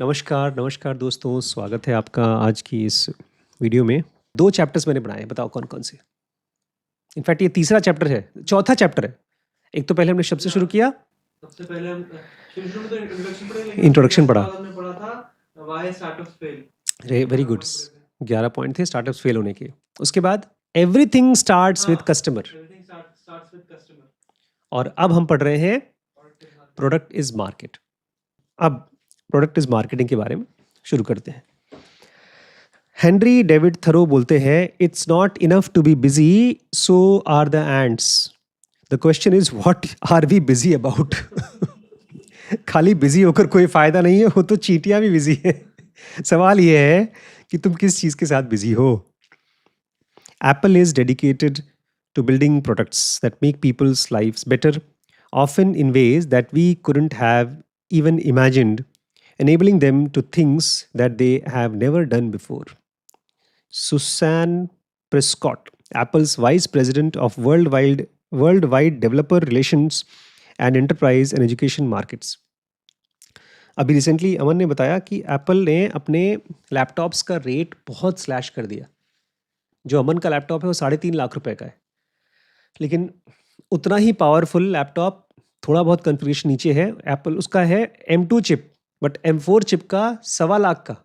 नमस्कार, नमस्कार दोस्तों, स्वागत है आपका आज की इस वीडियो में। 2 चैप्टर्स मैंने बनाए हैं, बताओ कौन-कौन से? इनफैक्ट ये तीसरा चैप्टर है, चौथा चैप्टर है। एक तो पहले हमने शब्द से शुरू किया, सबसे पहले हम शुरू-शुरू में तो इंट्रोडक्शन पढ़े, लेकिन इंट्रोडक्शन उसके पढ़ा। बाद हमने पढ़ा था व्हाई स्टार्टअप्स फेल। रे वेरी 11 गुड पॉइंट पढ़े थे। 11 पॉइंट थे स्टार्टअप्स फेल होने के। उसके बाद एवरीथिंग स्टार्ट्स विद हाँ, customer everything starts with customer. और अब हम पढ़ रहे हैं product is market. Product is market. अब प्रोडक्ट इज़ मार्केटिंग के बारे में शुरू करते हैं। हेनरी डेविड थरो बोलते हैं, it's not enough to be busy, so are the ants. The question is what are we busy about. खाली बिजी होकर कोई फायदा नहीं है, वो तो चींटियां भी बिजी है। सवाल ये है कि तुम किस चीज के साथ बिजी हो। Apple is dedicated to building products that make people's lives better, often in ways that we couldn't have even imagined, enabling them to things that they have never done before. Susan Prescott, Apple's Vice President of Worldwide Developer Relations and Enterprise and Education Markets. अभी recently अमन ने बताया कि Apple ने अपने laptops का rate बहुत slash कर दिया। जो अमन का लैपटॉप है वो 3.5 लाख रुपए का है, लेकिन उतना ही पावरफुल लैपटॉप, थोड़ा बहुत कन्फिग्रेशन नीचे है। एप्पल उसका है M2 chip, but M4 chip का 1.25 लाख का,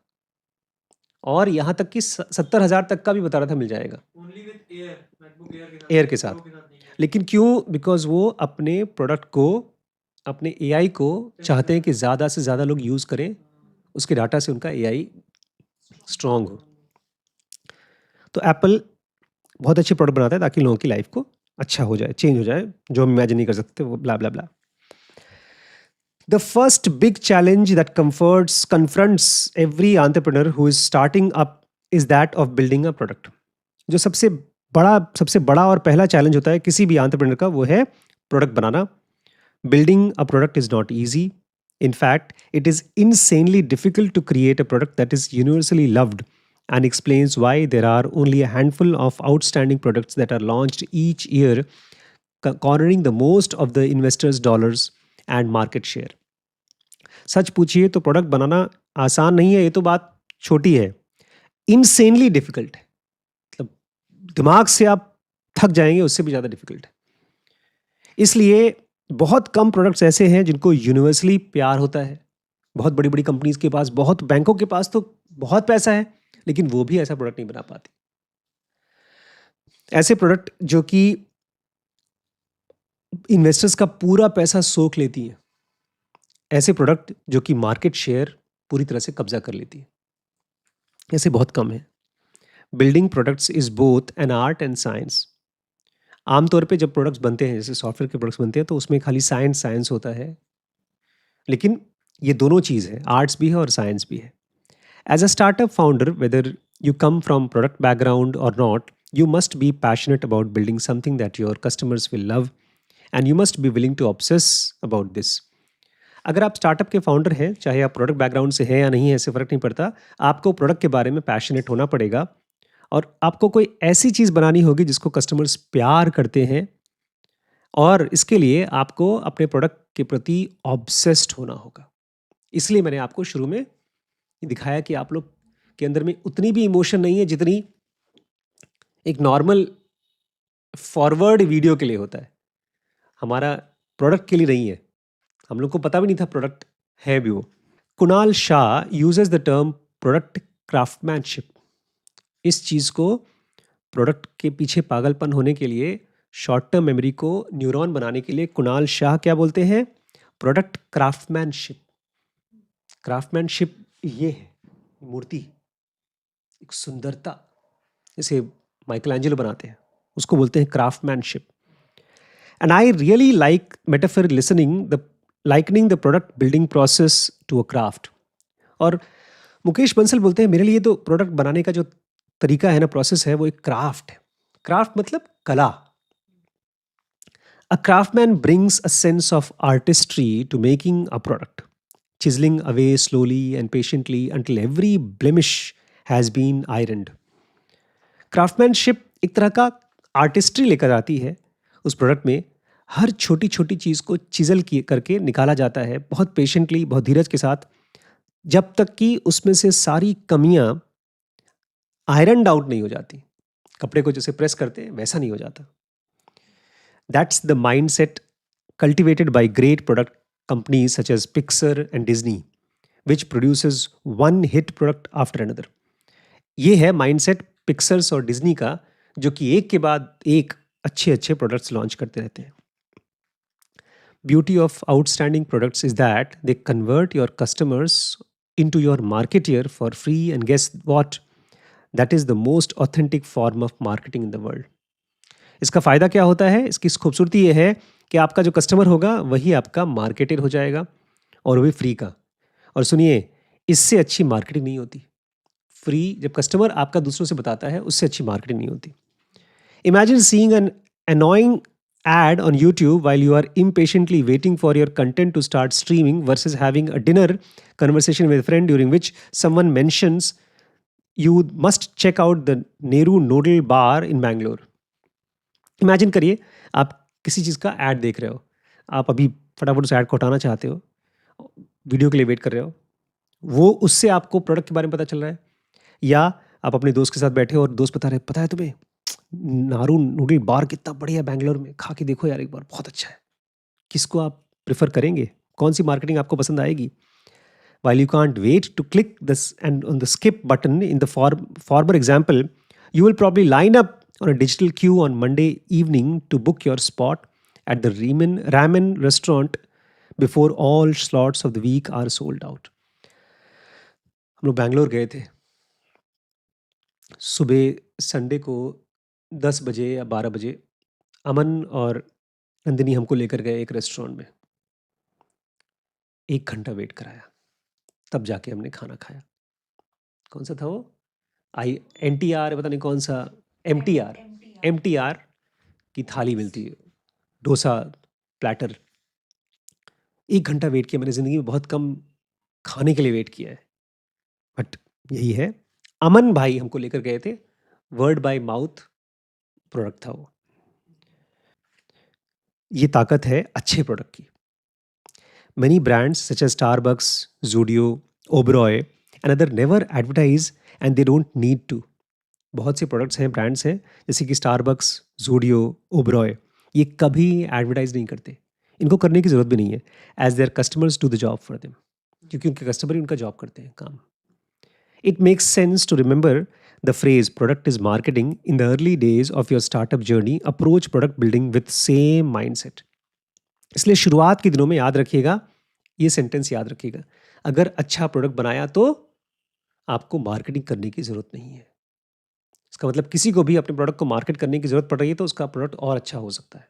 और यहाँ तक कि 70,000 तक का भी बता रहा था मिल जाएगा only with air, MacBook air के साथ, एयर के प्रो साथ। के साथ नहीं है। लेकिन क्यों? बिकॉज वो अपने प्रोडक्ट को, अपने AI को चाहते हैं कि ज़्यादा से ज़्यादा लोग यूज़ करें, उसके डाटा से उनका AI स्ट्रांग हो। तो एप्पल बहुत अच्छे प्रोडक्ट बनाता है ताकि लोगों की लाइफ को अच्छा हो जाए, चेंज हो जाए, जो हम इमेजिन नहीं कर सकते, वो ब्ला ब्ला ब्ला। The first big challenge that confronts every entrepreneur who is starting up is that of building a product. जो सबसे बड़ा और पहला चैलेंज होता है किसी भी एंटरप्रेन्योर का, वो है product banana. Building a product is not easy. In fact, it is insanely difficult to create a product that is universally loved, and explains why there are only a handful of outstanding products that are launched each year, cornering the most of the investors' dollars and market share. सच पूछिए तो product बनाना आसान नहीं है, ये तो बात छोटी है। इनसेनली डिफिकल्ट है, मतलब दिमाग से आप थक जाएंगे, उससे भी ज़्यादा डिफिकल्ट है। इसलिए बहुत कम प्रोडक्ट्स ऐसे हैं जिनको यूनिवर्सली प्यार होता है। बहुत बड़ी बड़ी कंपनीज के पास, बहुत बैंकों के पास तो बहुत पैसा है, लेकिन वो भी ऐसा प्रोडक्ट नहीं बना पाती। ऐसे प्रोडक्ट जो कि इन्वेस्टर्स का पूरा पैसा सोख लेती हैं, ऐसे प्रोडक्ट जो कि मार्केट शेयर पूरी तरह से कब्जा कर लेती है, ऐसे बहुत कम है। Building products is both an art and science. आमतौर पे जब प्रोडक्ट्स बनते हैं, जैसे सॉफ्टवेयर के प्रोडक्ट्स बनते हैं, तो उसमें खाली साइंस साइंस होता है, लेकिन ये दोनों चीज़ है, आर्ट्स भी है और साइंस भी है। As a startup founder, whether you come from product background or not, you must be passionate about building something that your customers will love, and you must be willing to obsess about this. अगर आप startup के founder हैं, चाहे आप product background से हैं या नहीं है, इससे फ़र्क नहीं पड़ता। आपको प्रोडक्ट के बारे में पैशनेट होना पड़ेगा, और आपको कोई ऐसी चीज़ बनानी होगी जिसको कस्टमर्स प्यार करते हैं, और इसके लिए आपको अपने प्रोडक्ट के प्रति ऑब्सेस्ड होना होगा। इसलिए मैंने आपको शुरू में दिखाया कि आप लोग के अंदर में उतनी भी इमोशन नहीं है जितनी एक नॉर्मल फॉरवर्ड वीडियो के लिए होता है। हमारा प्रोडक्ट के लिए नहीं है, हम लोग को पता भी नहीं था प्रोडक्ट है भी वो। Kunal Shah uses the term product craftsmanship. इस चीज़ को, प्रोडक्ट के पीछे पागलपन होने के लिए, शॉर्ट टर्म मेमोरी को न्यूरॉन बनाने के लिए कुणाल शाह क्या बोलते हैं? Product craftsmanship. क्राफ्टमैनशिप ये है मूर्ति, एक सुंदरता, जैसे माइकल एंजेलो बनाते हैं, उसको बोलते हैं craftsmanship. And I really like metaphor likening the product building process to a craft. और मुकेश बंसल बोलते हैं, मेरे लिए तो प्रोडक्ट बनाने का जो तरीका है ना, प्रोसेस है, वो एक क्राफ्ट है। क्राफ्ट मतलब कला। A craftsman brings a sense of artistry to making a product, chiseling away slowly and patiently until every blemish has been ironed. Craftsmanship एक तरह का आर्टिस्ट्री लेकर आती है उस प्रोडक्ट में। हर छोटी छोटी चीज़ को चिजल करके निकाला जाता है, बहुत पेशेंटली, बहुत धीरज के साथ, जब तक कि उसमें से सारी कमियां आयरन आउट नहीं हो जाती। कपड़े को जैसे प्रेस करते हैं वैसा नहीं हो जाता। That's the mindset cultivated by great product companies such as Pixar and Disney, which produces one hit product after another. ये है माइंडसेट पिक्सर्स और डिज्नी का, जो कि एक के बाद एक अच्छे अच्छे प्रोडक्ट्स लॉन्च करते रहते हैं। Beauty of outstanding products is that they convert your customers into your marketeer for free, and guess what, that is the most authentic form of marketing in the world. इसका फ़ायदा क्या होता है? इसकी खूबसूरती ये है कि आपका जो कस्टमर होगा वही आपका मार्केटर हो जाएगा, और वो भी फ्री का। और सुनिए, इससे अच्छी मार्केटिंग नहीं होती। फ्री जब कस्टमर आपका दूसरों से बताता है, उससे अच्छी मार्केटिंग नहीं होती। Imagine seeing an annoying ad on YouTube while you are impatiently waiting for your content to start streaming versus having a dinner conversation with a friend during which someone mentions you must check out the Nehru Noodle Bar in Bangalore. Imagine करिए, आप किसी चीज़ का add देख रहे हो, आप अभी फटाफट उस ऐड को हटाना चाहते हो, वीडियो के लिए वेट कर रहे हो, वो उससे आपको प्रोडक्ट के बारे में पता चल रहा है, या आप अपने दोस्त के साथ बैठे हो और दोस्त बता रहे पता है तुम्हें नारू नूडल बार कितना बढ़िया है बैंगलोर में, खा के देखो यार एक बार, बहुत अच्छा है। किसको आप प्रेफर करेंगे? कौन सी मार्केटिंग आपको पसंद आएगी? While you can't wait to click this and on the skip button in the former example, you will probably line up on a digital queue on Monday evening to book your spot at the ramen restaurant before all slots of the week are sold out. हम लोग बैंगलोर गए थे सुबह Sunday को 10 बजे या 12 बजे। अमन और नंदिनी हमको लेकर गए एक रेस्टोरेंट में। 1 घंटा वेट कराया, तब जाके हमने खाना खाया। कौन सा था वो? NTR, पता नहीं कौन सा, MTR की थाली मिलती है, डोसा प्लेटर। 1 घंटा वेट किया मैंने, ज़िंदगी में बहुत कम खाने के लिए वेट किया है, बट यही है। अमन भाई हमको लेकर गए थे, वर्ड बाय माउथ प्रोडक्ट था वो। ये ताकत है अच्छे प्रोडक्ट की। Many brands such as Starbucks, Zudio, Oberoi and other never advertise and they don't need to. बहुत से प्रोडक्ट्स हैं, ब्रांड्स हैं, जैसे कि स्टारबक्स, जूडियो, ओबरॉय, ये कभी एडवर्टाइज नहीं करते। इनको करने की ज़रूरत भी नहीं है, as their customers do the job for them, क्योंकि उनके कस्टमर ही उनका जॉब करते हैं, काम। It makes sense to remember the phrase product is marketing in the early days of your startup journey, approach product building with same mindset. इसलिए शुरुआत के दिनों में याद रखिएगा, ये सेंटेंस याद रखिएगा, अगर अच्छा प्रोडक्ट बनाया तो आपको मार्केटिंग करने की ज़रूरत नहीं है। इसका मतलब किसी को भी अपने प्रोडक्ट को मार्केट करने की ज़रूरत पड़ रही है तो उसका प्रोडक्ट और अच्छा हो सकता है।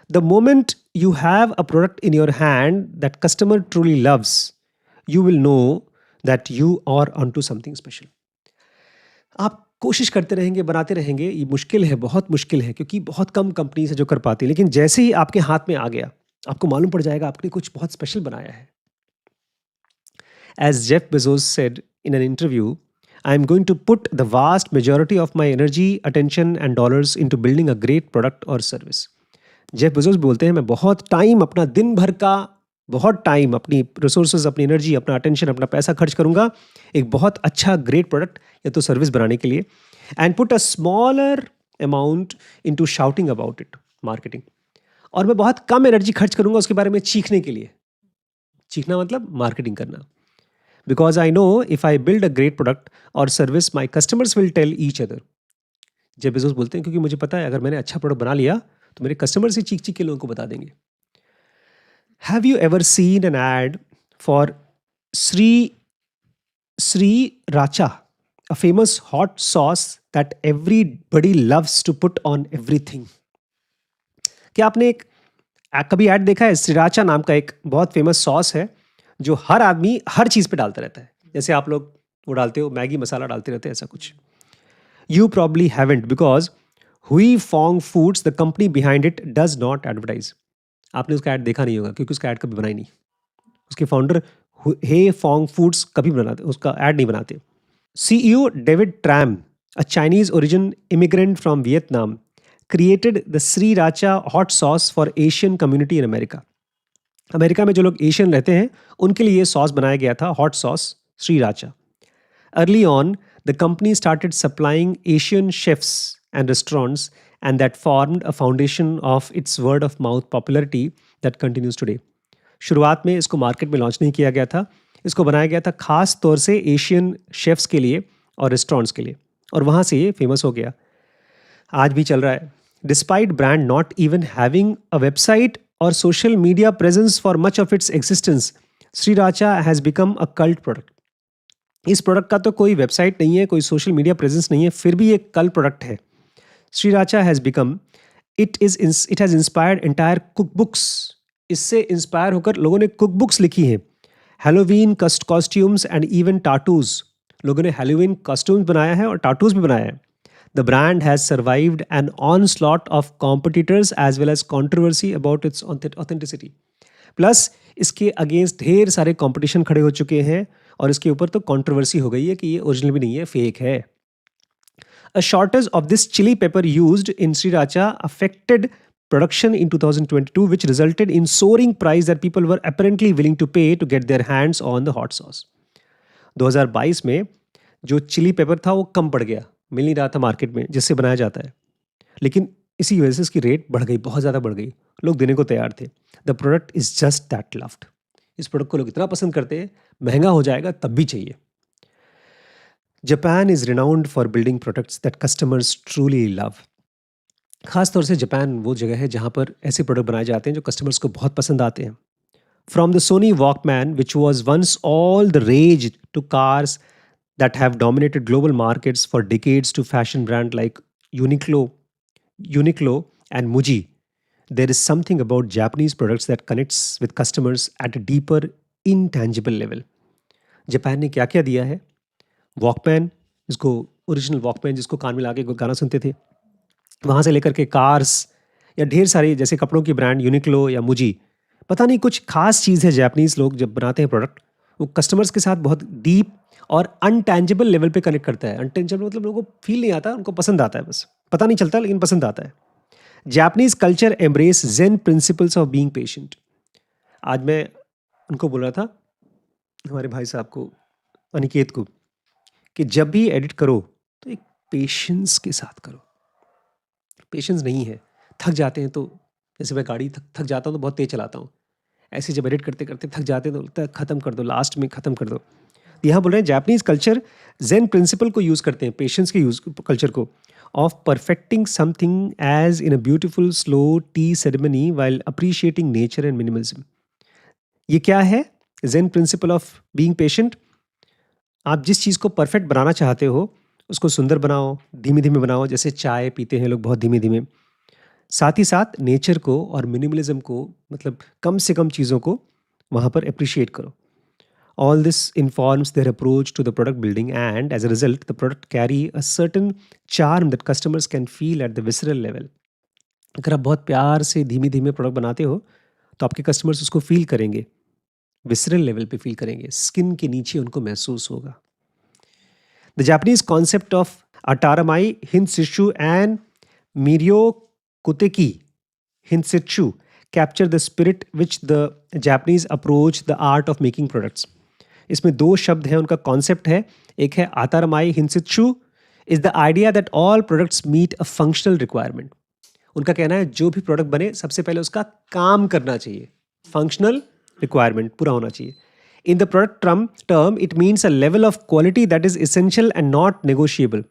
The moment you have a product in your hand that customer truly loves, you will know that you are on to something special. आप कोशिश करते रहेंगे, बनाते रहेंगे, ये मुश्किल है, बहुत मुश्किल है, क्योंकि बहुत कम कंपनीज है जो कर पाती है, लेकिन जैसे ही आपके हाथ में आ गया, आपको मालूम पड़ जाएगा आपने कुछ बहुत स्पेशल बनाया है। As Jeff Bezos said in an interview, I am going to put the vast majority of my energy, attention and dollars into building a great product or service. Jeff Bezos बोलते हैं, मैं बहुत time, अपना दिन भर का बहुत time, अपनी रिसोर्सेज, अपनी एनर्जी, अपना अटेंशन, अपना पैसा खर्च करूंगा एक बहुत अच्छा ग्रेट प्रोडक्ट या तो सर्विस बनाने के लिए, and put a smaller amount into shouting about it, marketing. और मैं बहुत कम एनर्जी खर्च करूंगा उसके बारे में चीखने के लिए। चीखना मतलब मार्केटिंग करना। Because I know if I build a great product or service, my customers will tell each other. Jeff Bezos बोलते हैं, क्योंकि मुझे पता है अगर मैंने अच्छा प्रोडक्ट बना लिया तो मेरे कस्टमर से चीख चीख के लोगों को बता देंगे। Have you ever seen an ad for Sriracha, a famous hot sauce that everybody loves to put on everything? क्या आपने कभी ऐड देखा है? श्रीराचा नाम का एक बहुत फेमस सॉस है जो हर आदमी हर चीज़ पे डालता रहता है। जैसे आप लोग वो डालते हो, मैगी मसाला डालते रहते हैं, ऐसा कुछ। You probably haven't because Huy Fong Foods, the company behind it, does not advertise. आपने उसका ऐड देखा नहीं होगा क्योंकि उसका ऐड कभी बनाई नहीं। उसके फाउंडर हे फॉन्ग फूड्स कभी बनाते, उसका ऐड नहीं बनाते। CEO David tram, a Chinese origin immigrant from Vietnam, created the Sriracha hot sauce for Asian community in America. America में जो लोग एशियन रहते हैं उनके लिए ये सॉस बनाया गया था, hot sauce sriracha. Early on, the company started supplying Asian chefs and restaurants, and that formed a foundation of its word of mouth popularity that continues today. शुरुआत में इसको मार्केट में लॉन्च नहीं किया गया था, इसको बनाया गया था खास तौर से एशियन शेफ्स के लिए और रेस्टोरेंट्स के लिए, और वहाँ से ये फेमस हो गया। आज भी चल रहा है। Despite brand not even having a website और social media presence for much of its existence, sriracha has become a cult product. इस प्रोडक्ट का तो कोई वेबसाइट नहीं है, कोई सोशल मीडिया प्रेजेंस नहीं है, फिर भी एक कल प्रोडक्ट है। Sriracha has become it has inspired entire cook books. इससे इंस्पायर होकर लोगों ने कुक बुक्स लिखी हैं। Halloween costumes and even tattoos, लोगों ने हैलोवीन कॉस्ट्यूम्स बनाया है और टाटूज भी बनाया है। The brand has survived an onslaught of competitors as well as controversy about its authenticity. Plus इसके अगेंस्ट ढेर सारे कॉम्पिटिशन खड़े हो चुके हैं और इसके ऊपर तो कंट्रोवर्सी हो गई है कि ये ओरिजिनल भी नहीं है, फेक है। A shortage of this chili pepper used in sriracha affected production in 2022, which resulted in soaring price that people were apparently willing to pay to get their hands on the hot sauce. 2022 में जो chilli paper था वो कम पड़ गया, मिल नहीं रहा था market में जिससे बनाया जाता है, लेकिन इसी वजह से इसकी रेट बढ़ गई, बहुत ज़्यादा बढ़ गई, लोग देने को तैयार थे। The product is just that loved. इस प्रोडक्ट को लोग इतना पसंद करते हैं, महंगा हो जाएगा तब भी चाहिए। Japan is renowned for building products that customers truly love. खास तौर से जापान वो जगह है जहाँ पर ऐसे प्रोडक्ट बनाए जाते हैं जो कस्टमर्स को बहुत पसंद आते हैं। From the Sony Walkman which was once all the rage to cars that have dominated global markets for decades to fashion brand like Uniqlo and Muji, there is something about Japanese products that connects with customers at a deeper, intangible level. Japan ने क्या क्या दिया है? Walkman, जिसको original Walkman जिसको कान में लाके गाना सुनते थे, वहाँ से लेकर के कार्स या ढेर सारी जैसे कपड़ों की ब्रांड यूनिक्लो या मुजी, पता नहीं कुछ खास चीज़ है जापानीज़ लोग जब बनाते हैं प्रोडक्ट, वो कस्टमर्स के साथ बहुत डीप और अनटेंजिबल लेवल पे कनेक्ट करता है। अनटेंजिबल मतलब लोगों को फील नहीं आता, उनको पसंद आता है, बस पता नहीं चलता लेकिन पसंद आता है। Japanese culture embrace zen principles of being patient. आज मैं उनको बोल रहा था, हमारे भाई साहब को, अनिकेत को, कि जब भी एडिट करो तो एक पेशेंस के साथ करो। पेशेंस नहीं है, थक जाते हैं तो, जैसे मैं गाड़ी थक जाता हूँ तो बहुत तेज चलाता हूँ, ऐसे जब एडिट करते करते थक जाते हैं तो लगता है ख़त्म कर दो, लास्ट में ख़त्म कर दो। यहाँ बोल रहे हैं जापानीज कल्चर जेन प्रिंसिपल को यूज़ करते हैं, पेशेंस के यूज कल्चर को, of perfecting something as in a beautiful slow tea ceremony while appreciating nature and minimalism. ये क्या है zen principle of being patient? आप जिस चीज़ को परफेक्ट बनाना चाहते हो उसको सुंदर बनाओ, धीमे धीमे बनाओ, जैसे चाय पीते हैं लोग बहुत धीमे धीमे। साथ ही साथ नेचर को और मिनिमलिज्म को, मतलब कम से कम चीज़ों को वहाँ पर अप्रिशिएट करो। All this informs their approach to the product building, and as a result, the product carry a certain charm that customers can feel at the visceral level. अगर आप बहुत प्यार से धीमे धीमे प्रोडक्ट बनाते हो तो आपके कस्टमर्स उसको फील करेंगे, विसरल लेवल पे फील करेंगे, स्किन के नीचे उनको महसूस होगा। The Japanese concept of atarimae hinshitsu and miryokuteki hinshitsu capture the spirit which the Japanese approach the art of making products. इसमें दो शब्द हैं, उनका कॉन्सेप्ट है, एक है atarimae hinshitsu, is the idea that all products meet a functional requirement. उनका कहना है जो भी प्रोडक्ट बने सबसे पहले उसका काम करना चाहिए, फंक्शनल रिक्वायरमेंट पूरा होना चाहिए। In the product term it means a level of quality that is essential and not negotiable.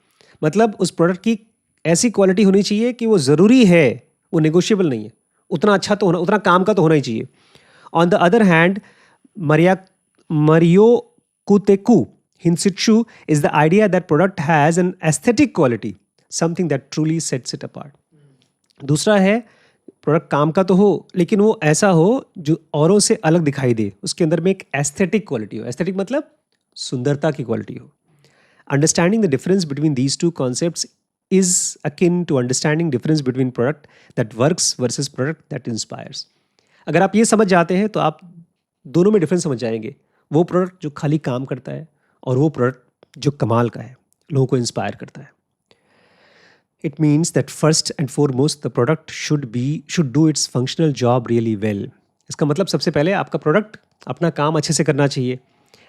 मतलब उस प्रोडक्ट की ऐसी क्वालिटी होनी चाहिए कि वो ज़रूरी है, वो नेगोशिएबल नहीं है, उतना अच्छा तो होना, उतना काम का तो होना ही चाहिए। On the other hand Mario Kuteku Hinsitsu is the idea that product has an aesthetic quality, something that truly sets it apart. दूसरा है प्रोडक्ट काम का तो हो लेकिन वो ऐसा हो जो औरों से अलग दिखाई दे, उसके अंदर में एक एस्थेटिक क्वालिटी हो। एस्थेटिक मतलब सुंदरता की क्वालिटी हो। Understanding the difference between these two concepts is akin to understanding difference between product that works versus product that inspires. अगर आप ये समझ जाते हैं तो आप दोनों में डिफरेंस समझ जाएंगे, वो प्रोडक्ट जो खाली काम करता है और वो प्रोडक्ट जो कमाल का है, लोगों को इंस्पायर करता है। It means that first and foremost the product should do its functional job really well. इसका मतलब सबसे पहले आपका प्रोडक्ट अपना काम अच्छे से करना चाहिए.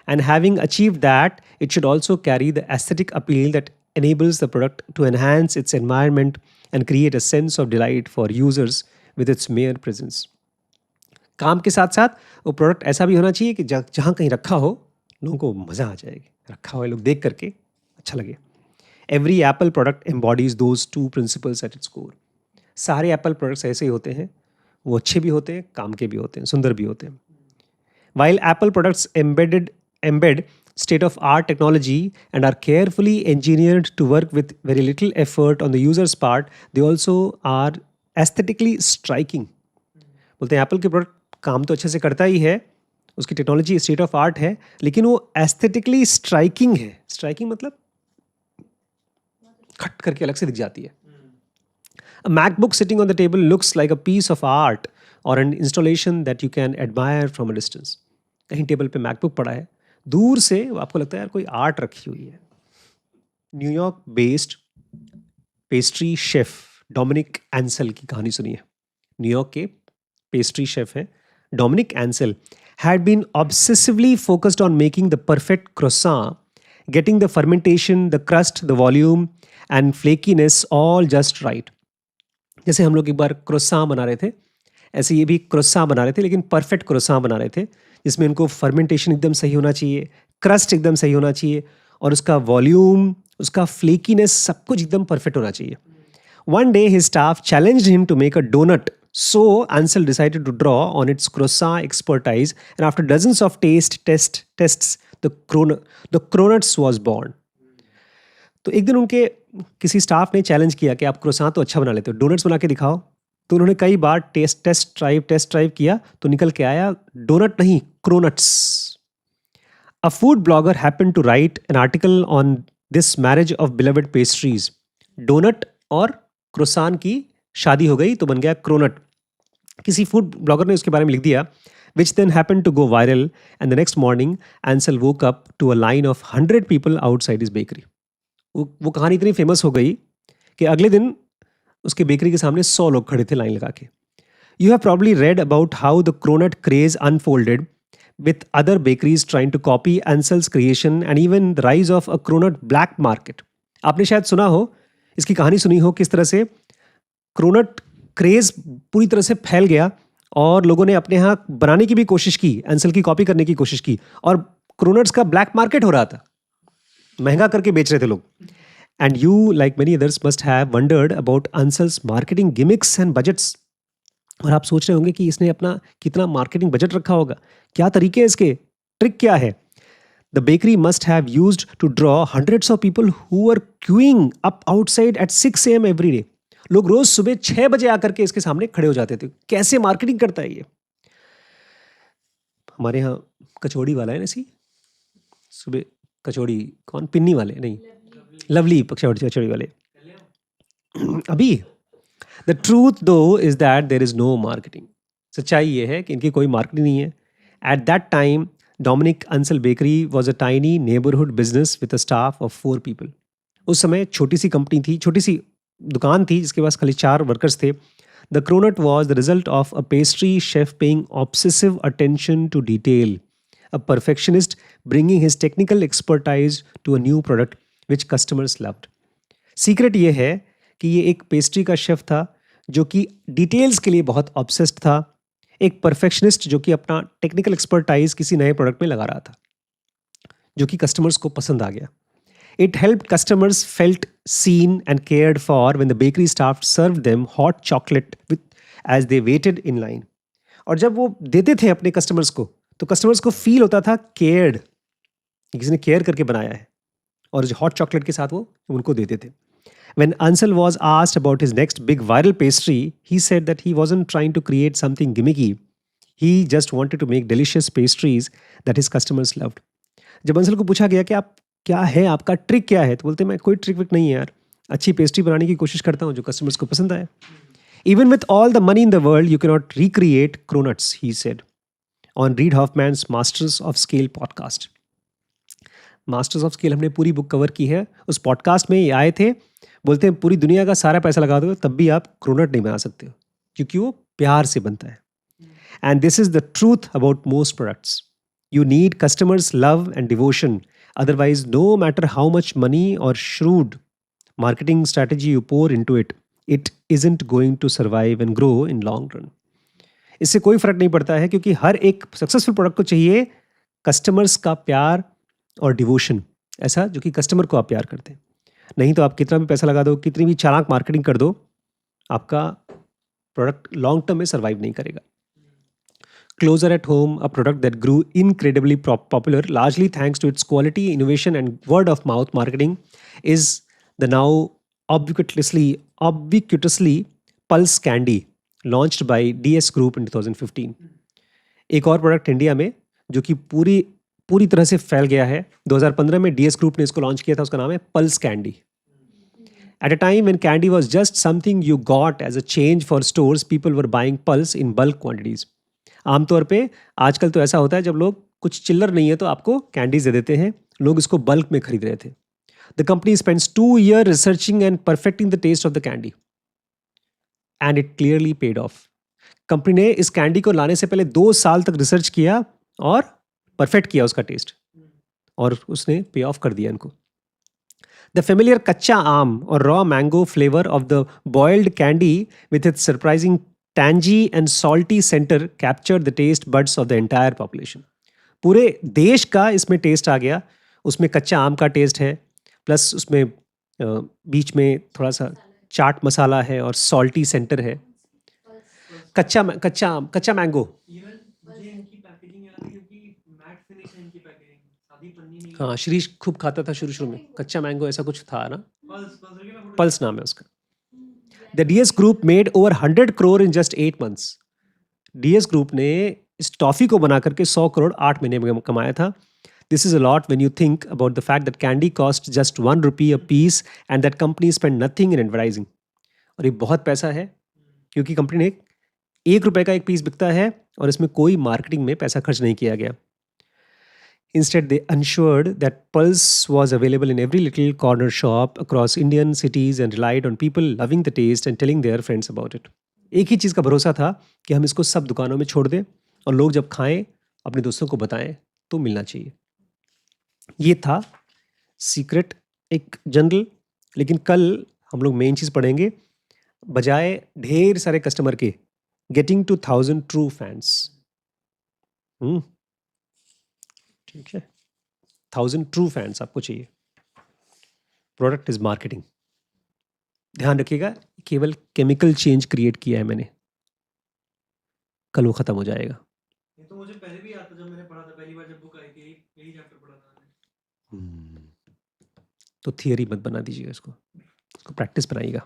And having achieved that, it should also carry the aesthetic appeal that enables the product to enhance its environment and create a sense of delight for users with its mere presence. काम के साथ साथ वो product ऐसा भी होना चाहिए कि जहाँ कहीं रखा हो लोगों को मज़ा आ जाएगी, रखा हुआ लोग देख करके अच्छा लगे. Every Apple product embodies those two principles at its core. सारे एप्पल प्रोडक्ट्स ऐसे ही होते हैं, वो अच्छे भी होते हैं, काम के भी होते हैं, सुंदर भी होते हैं. While Apple products embed state-of-art technology and are carefully engineered to work with very little effort on the user's part, they also are aesthetically striking. बोलते हैं एप्पल के प्रोडक्ट काम तो अच्छे से करता ही है, उसकी टेक्नोलॉजी स्टेट ऑफ आर्ट है, लेकिन वो एस्थेटिकली स्ट्राइकिंग है. स्ट्राइकिंग मतलब खट करके अलग से दिख जाती है. A MacBook sitting on the table looks like a piece of art or an installation that you can admire from a distance. कहीं टेबल पे मैकबुक पड़ा है, दूर से आपको लगता है यार कोई आर्ट रखी हुई है. New York based pastry chef Dominique Ansel की कहानी सुनिए. न्यूयॉर्क के पेस्ट्री शेफ हैं Dominique Ansel had been obsessively focused on making the perfect croissant, getting the fermentation, the crust, the volume and flakiness all just right. जैसे हम लोग एक बार croissant बना रहे थे, ऐसे ये भी क्रोसान बना रहे थे, लेकिन परफेक्ट क्रोसान बना रहे थे जिसमें उनको फर्मेंटेशन एकदम सही होना चाहिए, क्रस्ट एकदम सही होना चाहिए और उसका वॉल्यूम, उसका फ्लेकीनेस सब कुछ एकदम परफेक्ट होना चाहिए. One day his staff challenged him to make a donut. So Ansel decided to draw on its croissant expertise, and after dozens of tests, the Cronuts was born. तो एक दिन उनके किसी स्टाफ ने चैलेंज किया कि आप क्रोसान तो अच्छा बना लेते हो, डोनट्स बना के दिखाओ. तो उन्होंने कई बार टेस्ट ड्राइव किया तो निकल के आया डोनट नहीं, क्रोनट्स. A food blogger happened to write an article on this marriage of beloved pastries. Doughnut और क्रोसान की शादी हो गई तो बन गया क्रोनट. किसी फूड ब्लॉगर ने उसके बारे में लिख दिया, which then happened to go viral, and the next morning Ansel woke up to a line of 100 people outside his bakery. वो कहानी इतनी फेमस हो गई कि अगले दिन उसके बेकरी के सामने 100 लोग खड़े थे लाइन लगा के. You have probably read about how the cronut craze unfolded, with other bakeries trying to copy Ansel's creation and even the rise of a cronut black market. आपने शायद सुना हो, इसकी कहानी सुनी हो, किस तरह से क्रोनट क्रेज पूरी तरह से फैल गया और लोगों ने अपने यहाँ बनाने की भी कोशिश की, एंसल की कॉपी करने की कोशिश की और क्रोनट्स का ब्लैक मार्केट हो रहा था, महंगा करके बेच रहे थे लोग. And you like many others must have wondered about Ansel's marketing gimmicks and budgets. और आप सोच रहे होंगे कि इसने अपना कितना मार्केटिंग बजट रखा होगा, क्या तरीके हैं इसके, ट्रिक क्या है. The bakery must have used to draw hundreds of people who were queuing up outside at 6 a.m. every day. लोग रोज सुबह 6 बजे आकर के इसके सामने खड़े हो जाते थे. कैसे मार्केटिंग करता है ये. हमारे यहाँ कचौड़ी वाला है ना, सी सुबह कचौड़ी, कौन, पिन्नी वाले नहीं, लवली कचौड़ी वाले. अभी the truth though is that there is no marketing. सच्चाई ये है कि इनकी कोई मार्केटिंग नहीं है. At that time Dominic Ansel Bakery was a tiny neighborhood business with a staff of 4 people. उस समय छोटी सी कंपनी थी, छोटी सी दुकान थी जिसके पास खाली 4 वर्कर्स थे. The cronut was the result of a pastry chef paying obsessive attention to detail, a perfectionist bringing his technical expertise to a new product which customers loved. Secret ये है कि ये एक पेस्ट्री का शेफ था जो कि डिटेल्स के लिए बहुत ऑब्सेस्ड था, एक परफेक्शनिस्ट जो कि अपना टेक्निकल एक्सपर्टाइज किसी नए प्रोडक्ट में लगा रहा था जो कि कस्टमर्स को पसंद आ गया. It helped customers felt seen and cared for when the bakery staff served them hot chocolate with as they waited in line. और जब वो देते थे अपने कस्टमर्स को तो कस्टमर्स को फील होता था केयर्ड, किसी ने केयर करके बनाया है, और हॉट चॉकलेट के साथ वो उनको देते थे. When Ansel was asked about his next big viral pastry, he said that he wasn't trying to create something gimmicky. He just wanted to make delicious pastries that his customers loved. जब अंसल को पूछा गया कि आप क्या है, आपका trick क्या है, तो बोलते मैं कोई ट्रिक विक नहीं है यार, अच्छी पेस्ट्री बनाने की कोशिश करता हूँ जो कस्टमर्स को पसंद आए. Even with all the money in the world, you cannot recreate cronuts, he said on Reid Hoffman's Masters of Scale podcast. Masters of scale हमने पूरी बुक कवर की है. उस पॉडकास्ट में ये आए थे, बोलते हैं पूरी दुनिया का सारा पैसा लगा दो तब भी आप क्रोनट नहीं बना सकते हो क्योंकि वो प्यार से बनता है. And this is the truth about most products. You need customers' love and devotion. Otherwise, no matter how much money or shrewd marketing strategy you pour into it, it isn't going to survive and grow in long run. इससे कोई फर्क नहीं पड़ता है क्योंकि हर एक successful product को चाहिए कस्टमर्स का प्यार और डिवोशन, ऐसा जो कि कस्टमर को आप प्यार करते हैं। नहीं तो आप कितना भी पैसा लगा दो, कितनी भी चालाक मार्केटिंग कर दो, आपका प्रोडक्ट लॉन्ग टर्म में सर्वाइव नहीं करेगा। Closer at Home, a product that grew incredibly popular largely thanks to its quality, innovation, and word of mouth marketing, is the now ubiquitously Pulse Candy, launched by DS Group in 2015. एक और product India में जो कि पूरी पूरी तरह से फैल गया है, 2015 में DS Group ने इसको लॉन्च किया था, उसका नाम है pulse candy. At a time when candy was just something you got as a change for stores, people were buying Pulse in bulk quantities. आमतौर पे आजकल तो ऐसा होता है जब लोग कुछ चिल्लर नहीं है तो आपको कैंडीज दे देते हैं, लोग इसको बल्क में खरीद रहे थे। The company spends 2 years researching and perfecting the taste of the candy and it clearly paid off. Company ने इस कैंडी को लाने से पहले 2 साल तक रिसर्च किया और परफेक्ट किया उसका टेस्ट, और उसने पे ऑफ कर दिया इनको। The familiar कच्चा आम और raw mango flavor of the boiled candy with its surprising tangy and salty center captured the taste buds of the entire population. पूरे देश का इसमें टेस्ट आ गया। उसमें कच्चा आम का टेस्ट है, प्लस उसमें बीच में थोड़ा सा चाट मसाला है और सॉल्टी सेंटर है। कच्चा मैंगो। इवन मुझे इनकी पैकेजिंग याद है क्योंकि मैट फिनिश है इनकी पैकेजिंग, सादी पन्नी नहीं है। हाँ, शिरीष खूब खाता था शुरू में कच्चा मैंगो, ऐसा कुछ था ना, पल्स पल्स नाम है उसका। The DS Group made over 100 crore in just 8 months. DS Group ने इस टॉफी को बना करके 100 करोड़ 8 महीने में कमाया था। This is a lot when you think about the fact that candy cost just 1 rupee a piece and that company spent nothing in advertising. और ये बहुत पैसा है क्योंकि कंपनी ने 1 रुपए का एक पीस बिकता है और इसमें कोई मार्केटिंग में पैसा खर्च नहीं किया गया। Instead, they ensured that Pulse was available in every little corner shop across Indian cities and relied on people loving the taste and telling their friends about it. एक ही चीज़ का भरोसा था कि हम इसको सब दुकानों में छोड़ दें और लोग जब खाएं अपने दोस्तों को बताएं तो मिलना चाहिए। ये था सीक्रेट, एक जनरल, लेकिन कल हम लोग मेन चीज़ पढ़ेंगे। बजाय ढेर सारे कस्टमर के, गेटिंग टू 1000 ट्रू फैंस। ठीक है, 1000 ट्रू फैंस आपको चाहिए। Product is marketing. ध्यान रखिएगा, केवल केमिकल चेंज क्रिएट किया है मैंने, कल वो खत्म हो जाएगा। ये तो मुझे पहले भी आता, जब मैंने पढ़ा था पहली बार, जब बुक आई थी यही चैप्टर पढ़ा था मैंने। तो थियरी मत बना दीजिएगा, इसको प्रैक्टिस बनाइएगा।